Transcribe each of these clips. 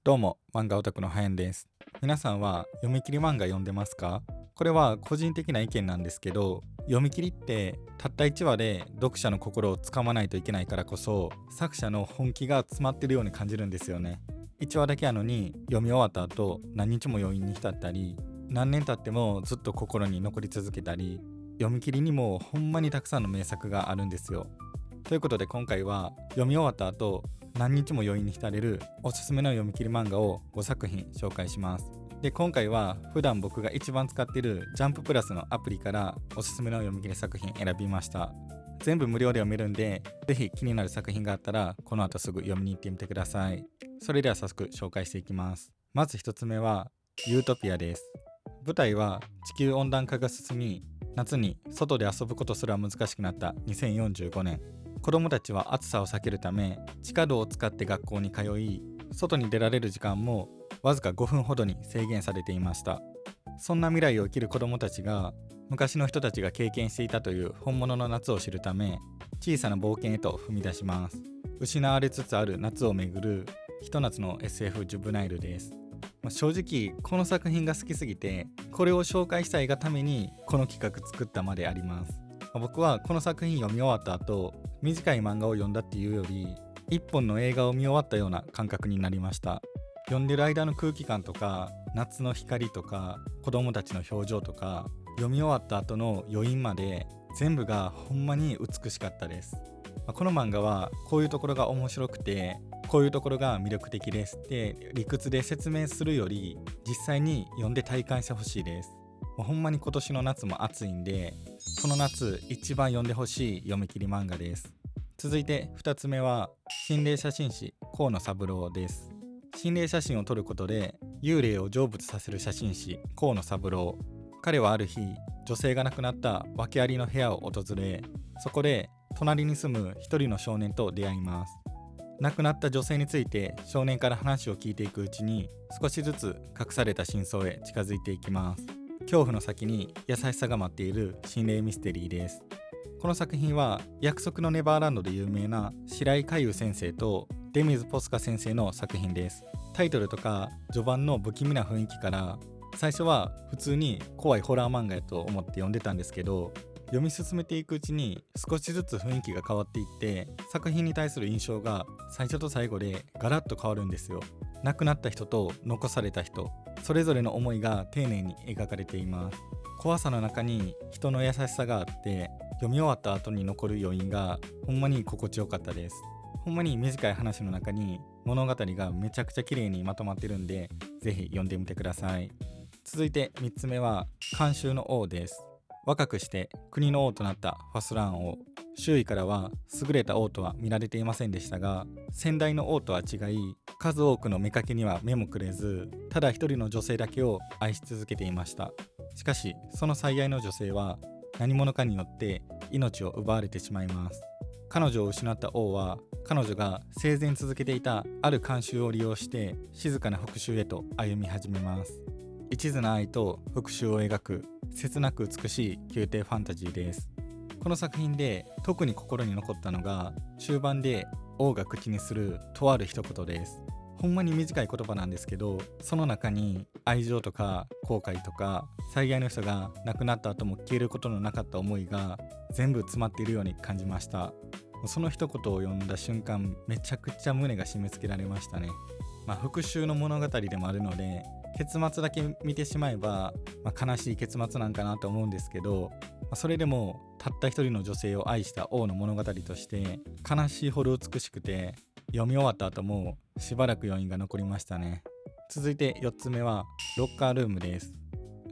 どうも、漫画オタクのはやんです。皆さんは読み切り漫画読んでますか？これは個人的な意見なんですけど、読み切りってたった1話で読者の心をつかまないといけないからこそ、作者の本気が詰まってるように感じるんですよね。1話だけやのに読み終わった後、何日も余韻に浸ったり、何年経ってもずっと心に残り続けたり、読み切りにもほんまにたくさんの名作があるんですよ。ということで今回は読み終わった後何日も余韻に浸れるおすすめの読み切り漫画を5作品紹介します。で、今回は普段僕が一番使っているジャンププラスのアプリからおすすめの読み切り作品選びました。全部無料で読めるんで、ぜひ気になる作品があったらこの後すぐ読みに行ってみてください。それでは早速紹介していきます。まず一つ目はユートピアです。舞台は地球温暖化が進み、夏に外で遊ぶことすら難しくなった2045年。子供たちは暑さを避けるため地下道を使って学校に通い、外に出られる時間もわずか5分ほどに制限されていました。そんな未来を生きる子供たちが昔の人たちが経験していたという本物の夏を知るため、小さな冒険へと踏み出します。失われつつある夏をめぐるひと夏の SF ジュブナイルです。正直この作品が好きすぎてこれを紹介したいがためにこの企画作ったまであります。僕はこの作品読み終わった後、短い漫画を読んだっていうより一本の映画を見終わったような感覚になりました。読んでる間の空気感とか夏の光とか子供たちの表情とか読み終わった後の余韻まで全部がほんまに美しかったです。この漫画はこういうところが面白くてこういうところが魅力的ですって理屈で説明するより実際に読んで体感してほしいです。ほんまに今年の夏も暑いんで、この夏一番読んでほしい読み切り漫画です。続いて2つ目は心霊写真師河野三郎です。心霊写真を撮ることで幽霊を成仏させる写真師河野三郎。彼はある日、女性が亡くなった訳ありの部屋を訪れ、そこで隣に住む一人の少年と出会います。亡くなった女性について少年から話を聞いていくうちに少しずつ隠された真相へ近づいていきます。恐怖の先に優しさが待っている心霊ミステリーです。この作品は約束のネバーランドで有名な白井海優先生と出水ポスカ先生の作品です。タイトルとか序盤の不気味な雰囲気から最初は普通に怖いホラー漫画やと思って読んでたんですけど、読み進めていくうちに少しずつ雰囲気が変わっていって作品に対する印象が最初と最後でガラッと変わるんですよ。亡くなった人と残された人、それぞれの思いが丁寧に描かれています。怖さの中に人の優しさがあって読み終わった後に残る余韻がほんまに心地よかったです。ほんまに短い話の中に物語がめちゃくちゃ綺麗にまとまってるんで、ぜひ読んでみてください。続いて3つ目は慣習の王です。若くして国の王となったファスラーン王。周囲からは優れた王とは見られていませんでしたが、先代の王とは違い数多くの妾には目もくれず、ただ一人の女性だけを愛し続けていました。しかしその最愛の女性は何者かによって命を奪われてしまいます。彼女を失った王は彼女が生前続けていたある慣習を利用して静かな復讐へと歩み始めます。一途な愛と復讐を描く切なく美しい宮廷ファンタジーです。この作品で特に心に残ったのが終盤で王が口にするとある一言です。ほんまに短い言葉なんですけど、その中に愛情とか後悔とか最愛の人が亡くなった後も消えることのなかった思いが全部詰まっているように感じました。その一言を読んだ瞬間、めちゃくちゃ胸が締め付けられましたね。復讐の物語でもあるので結末だけ見てしまえば、悲しい結末なんかなと思うんですけど、それでもたった一人の女性を愛した王の物語として悲しいほど美しくて、読み終わった後もしばらく余韻が残りましたね。続いて4つ目はロッカールームです。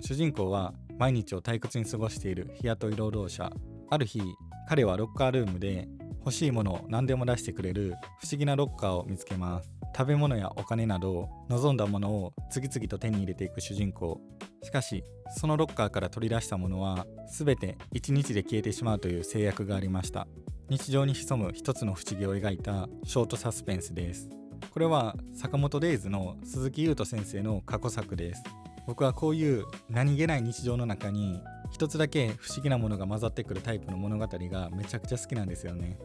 主人公は毎日を退屈に過ごしている日雇い労働者。ある日、彼はロッカールームで欲しいものを何でも出してくれる不思議なロッカーを見つけます。食べ物やお金など望んだものを次々と手に入れていく主人公。しかしそのロッカーから取り出したものは全て1日で消えてしまうという制約がありました。日常に潜む一つの不思議を描いたショートサスペンスです。これは坂本デイズの鈴木優斗先生の過去作です。僕はこういう何気ない日常の中に一つだけ不思議なものが混ざってくるタイプの物語がめちゃくちゃ好きなんですよね。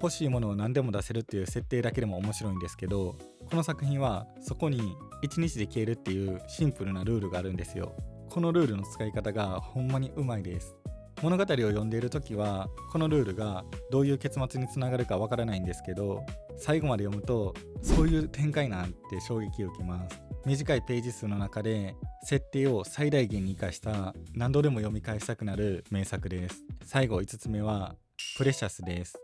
欲しいものを何でも出せるっていう設定だけでも面白いんですけど、この作品はそこに1日で消えるっていうシンプルなルールがあるんですよ。このルールの使い方がほんまにうまいです。物語を読んでいる時はこのルールがどういう結末につながるかわからないんですけど、最後まで読むとそういう展開なんて衝撃を受けます。短いページ数の中で設定を最大限に生かした何度でも読み返したくなる名作です。最後5つ目はプレシャスです。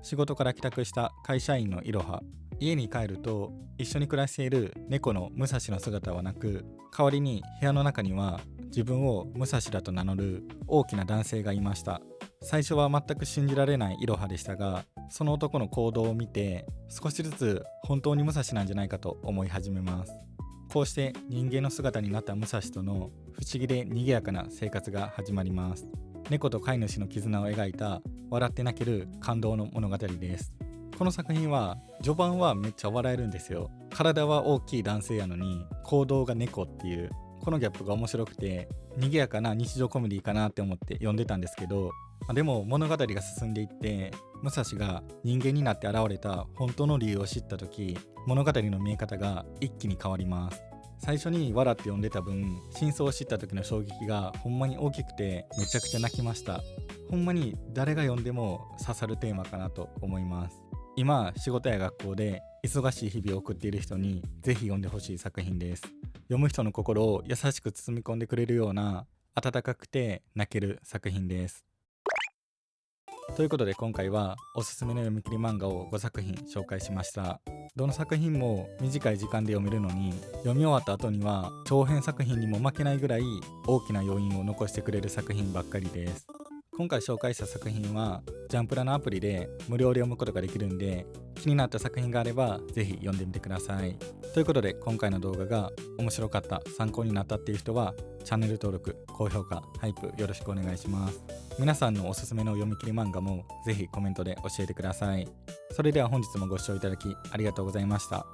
仕事から帰宅した会社員のイロハ、家に帰ると一緒に暮らしている猫の武蔵の姿はなく、代わりに部屋の中には自分を武蔵だと名乗る大きな男性がいました。最初は全く信じられないイロハでしたが、その男の行動を見て少しずつ本当に武蔵なんじゃないかと思い始めます。こうして人間の姿になった武蔵との不思議で賑やかな生活が始まります。猫と飼い主の絆を描いた笑って泣ける感動の物語です。この作品は序盤はめっちゃ笑えるんですよ。体は大きい男性やのに行動が猫っていうこのギャップが面白くて、賑やかな日常コメディかなって思って読んでたんですけど、でも物語が進んでいって武蔵が人間になって現れた本当の理由を知った時、物語の見え方が一気に変わります。最初に笑って読んでた分、真相を知った時の衝撃がほんまに大きくてめちゃくちゃ泣きました。ほんまに誰が読んでも刺さるテーマかなと思います。今仕事や学校で忙しい日々を送っている人にぜひ読んでほしい作品です。読む人の心を優しく包み込んでくれるような温かくて泣ける作品です。ということで今回はおすすめの読み切り漫画を5作品紹介しました。どの作品も短い時間で読めるのに、読み終わった後には長編作品にも負けないぐらい大きな余韻を残してくれる作品ばっかりです。今回紹介した作品はジャンプラのアプリで無料で読むことができるんで、気になった作品があればぜひ読んでみてください。ということで今回の動画が面白かった、参考になったっていう人はチャンネル登録、高評価、ハイプよろしくお願いします。皆さんのおすすめの読み切り漫画もぜひコメントで教えてください。それでは本日もご視聴いただきありがとうございました。